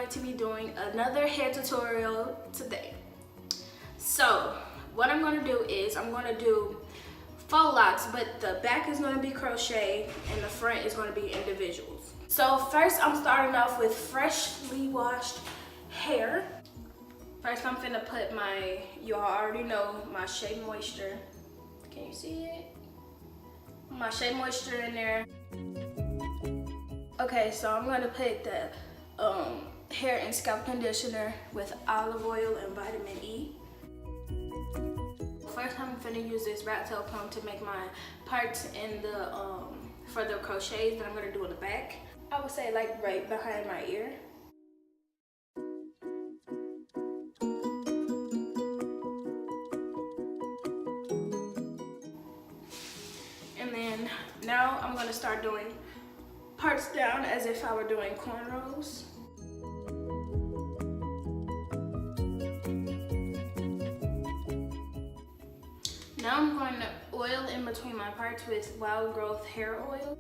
going to be doing another hair tutorial today. So what I'm going to do is I'm going to do faux locks, but the back is going to be crochet and the front is going to be individuals. So first I'm starting off with freshly washed hair. First I'm finna put my, you all already know, my Shea Moisture. Can you see it? My Shea Moisture in there. Okay, so I'm gonna put the hair and scalp conditioner with olive oil and vitamin E. First I'm finna use this rat tail comb to make my parts in the, for the crochets that I'm gonna do in the back. I would say like right behind my ear. And then now I'm gonna start doing parts down as if I were doing cornrows. Now I'm going to oil in between my parts with Wild Growth hair oil.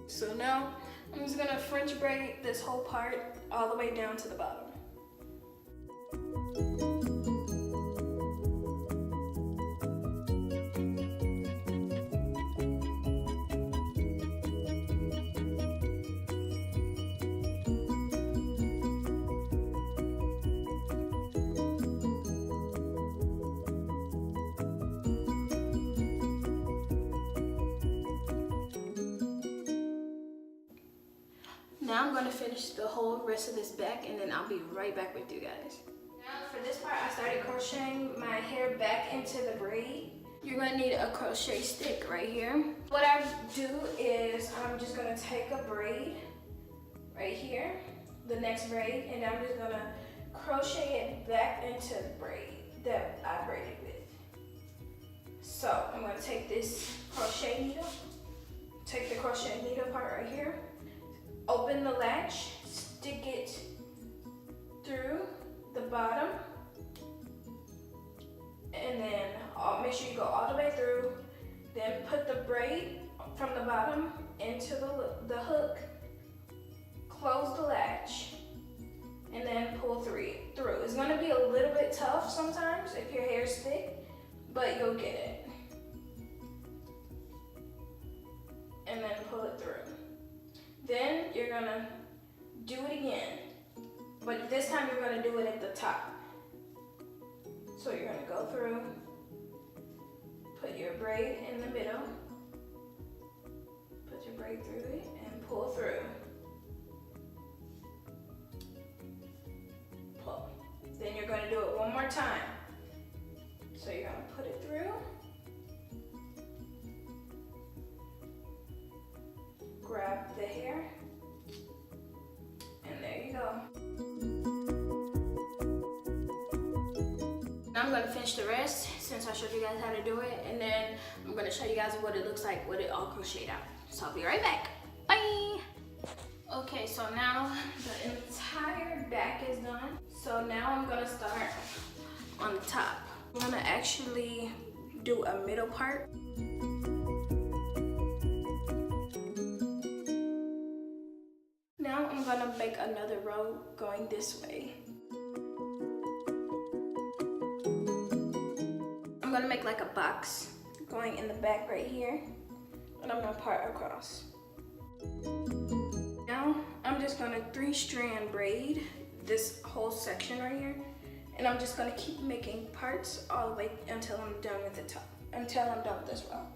So now I'm just gonna French braid this whole part all the way down to the bottom. Now I'm going to finish the whole rest of this back and then I'll be right back with you guys. Now for this part I started crocheting my hair back into the braid. You're going to need a crochet stick right here. What I do is I'm just going to take a braid right here, the next braid, and I'm just going to crochet it back into the braid that I braided with. So I'm going to take this crochet needle, take the crochet needle part right here, open the latch, stick it through the bottom, and then make sure you go all the way through. Then put the braid from the bottom into the hook, close the latch, and then pull through. It's going to be a little bit tough sometimes if your hair's thick, but you'll get it. And then pull it through. Then you're gonna do it again, but this time you're gonna do it at the top. So you're gonna go through, put your braid in the middle, put your braid through it, and pull through. Pull. Then you're gonna do it one more time. So you're gonna put it through, grab the hair, and there you go. Now I'm going to finish the rest since I showed you guys how to do it, and then I'm going to show you guys what it looks like with it all crocheted out. So I'll be right back. Bye! Okay, so now the entire back is done. So now I'm going to start on the top. I'm going to actually do a middle part. Now I'm gonna make another row going this way. I'm gonna make like a box going in the back right here, and I'm gonna part across. Now I'm just gonna 3-strand braid this whole section right here, and I'm just gonna keep making parts all the way until I'm done with the top, until I'm done with this row.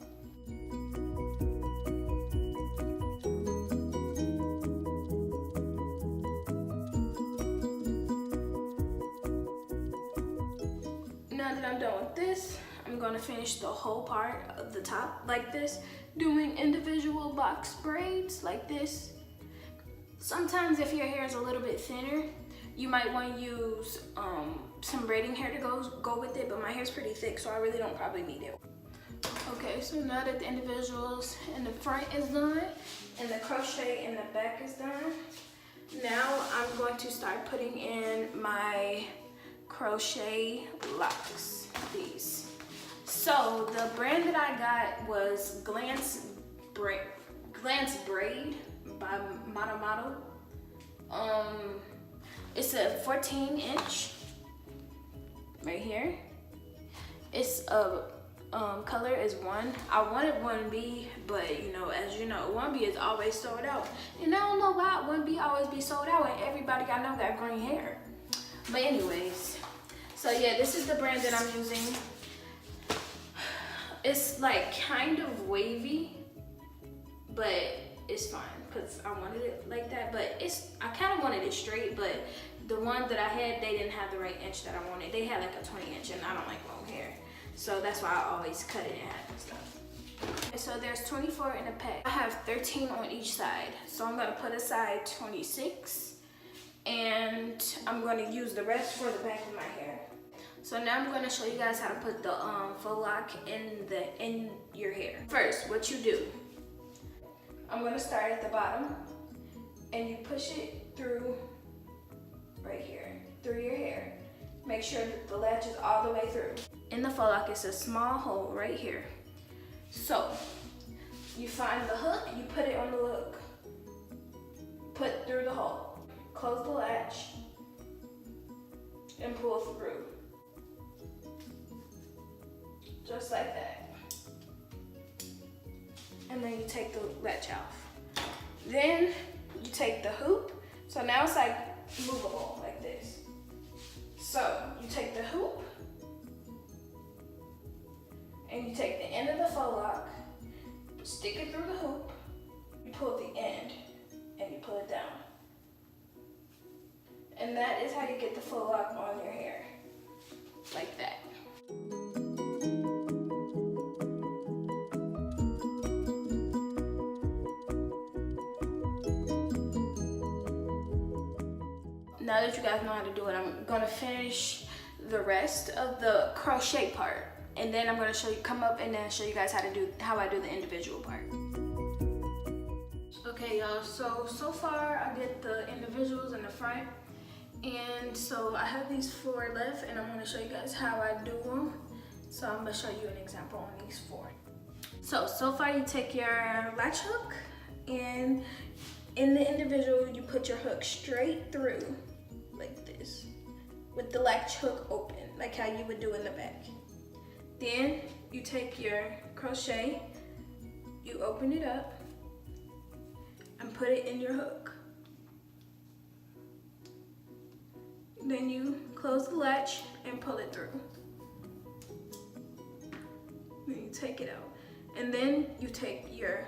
Now that I'm done with this, I'm gonna finish the whole part of the top like this, doing individual box braids like this. Sometimes if your hair is a little bit thinner, you might want to use some braiding hair to go with it, but my hair's pretty thick, so I really don't probably need it. Okay, so now that the individuals in the front is done and the crochet in the back is done, now I'm going to start putting in my crochet locks, these. So the brand that I got was Glance Braid by model. It's a 14-inch right here. It's a color is 1. I wanted 1B, but you know, as you know, 1B is always sold out. And I don't know why 1B always be sold out and everybody I know got green hair. But anyways, so yeah, this is the brand that I'm using. It's like kind of wavy, but it's fine because I wanted it like that. But I kind of wanted it straight, but the one that I had, they didn't have the right inch that I wanted. They had like a 20-inch and I don't like long hair. So that's why I always cut it in half and stuff. And so there's 24 in a pack. I have 13 on each side. So I'm gonna put aside 26 and I'm gonna use the rest for the back of my hair. So now I'm gonna show you guys how to put the faux lock in your hair. First, what you do, I'm gonna start at the bottom and you push it through right here, through your hair. Make sure that the latch is all the way through. In the faux lock, it's a small hole right here. So you find the hook, you put it on the hook, put through the hole, close the latch, and pull through. Just like that. And then you take the latch off. Then you take the hoop. So now it's like movable like this. So you take the hoop and you take the end of the faux lock, stick it through the hoop, you pull the end and you pull it down. And that is how you get the faux lock on your hair, like that. Now that you guys know how to do it, I'm gonna finish the rest of the crochet part. And then I'm gonna come up and then show you guys how I do the individual part. Okay y'all, so far I did the individuals in the front. And so I have these 4 left and I'm gonna show you guys how I do them. So I'm gonna show you an example on these 4. So far you take your latch hook and in the individual you put your hook straight through like this with the latch hook open, like how you would do in the back. Then you take your crochet, you open it up and put it in your hook. Then you close the latch and pull it through. Then you take it out. And then you take your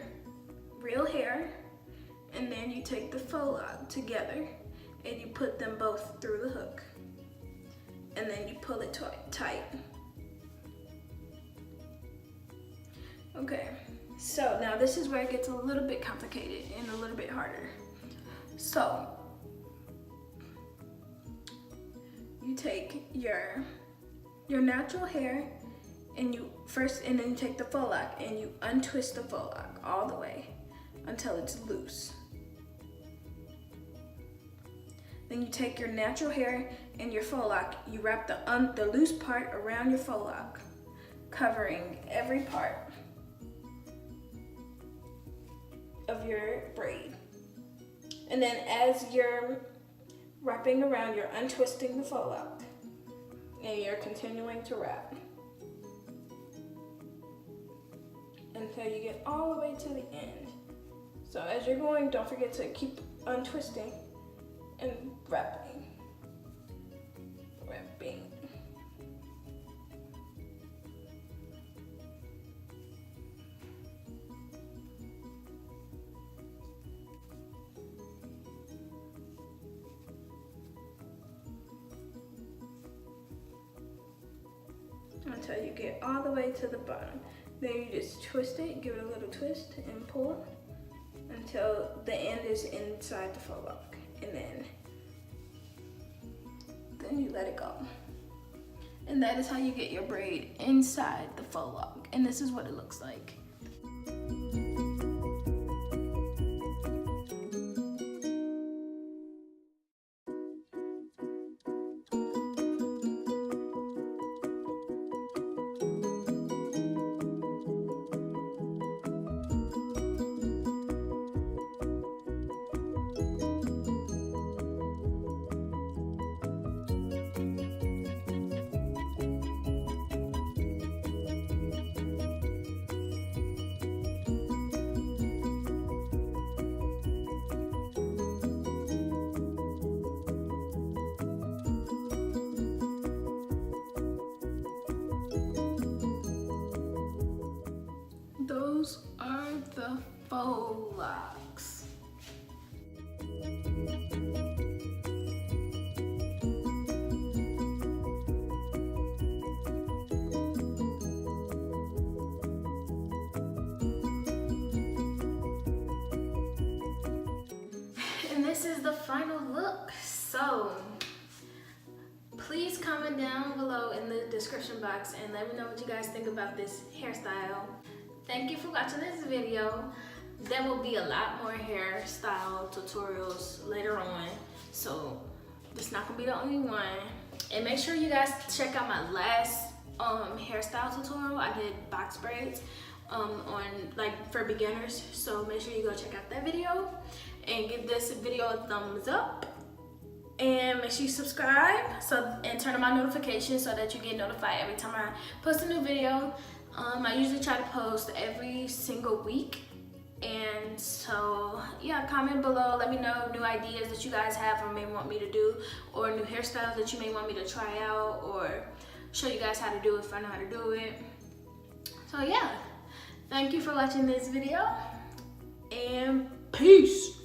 real hair and then you take the faux lock together and you put them both through the hook. And then you pull it tight. Okay, so now this is where it gets a little bit complicated and a little bit harder. So you take your natural hair and then you take the faux lock and you untwist the faux lock all the way until it's loose. Then you take your natural hair and your faux lock, you wrap the loose part around your faux lock, covering every part of your braid. And then as you're wrapping around, you're untwisting the faux lock and you're continuing to wrap until you get all the way to the end. So as you're going, don't forget to keep untwisting and wrapping. Until you get all the way to the bottom. Then you just twist it, give it a little twist and pull until the end is inside the faux lock. And then you let it go. And that is how you get your braid inside the faux lock. And this is what it looks like. Those are the faux locks. And this is the final look. So please comment down below in the description box and let me know what you guys think about this hairstyle. Thank you for watching this video. There will be a lot more hairstyle tutorials later on, so this not gonna be the only one. And make sure you guys check out my last hairstyle tutorial. I did box braids on like for beginners, so make sure you go check out that video and give this video a thumbs up. And make sure you subscribe and turn on my notifications so that you get notified every time I post a new video. I usually try to post every single week, and so yeah, comment below, let me know new ideas that you guys have or may want me to do, or new hairstyles that you may want me to try out or show you guys how to do if I know how to do it. So yeah, thank you for watching this video and peace.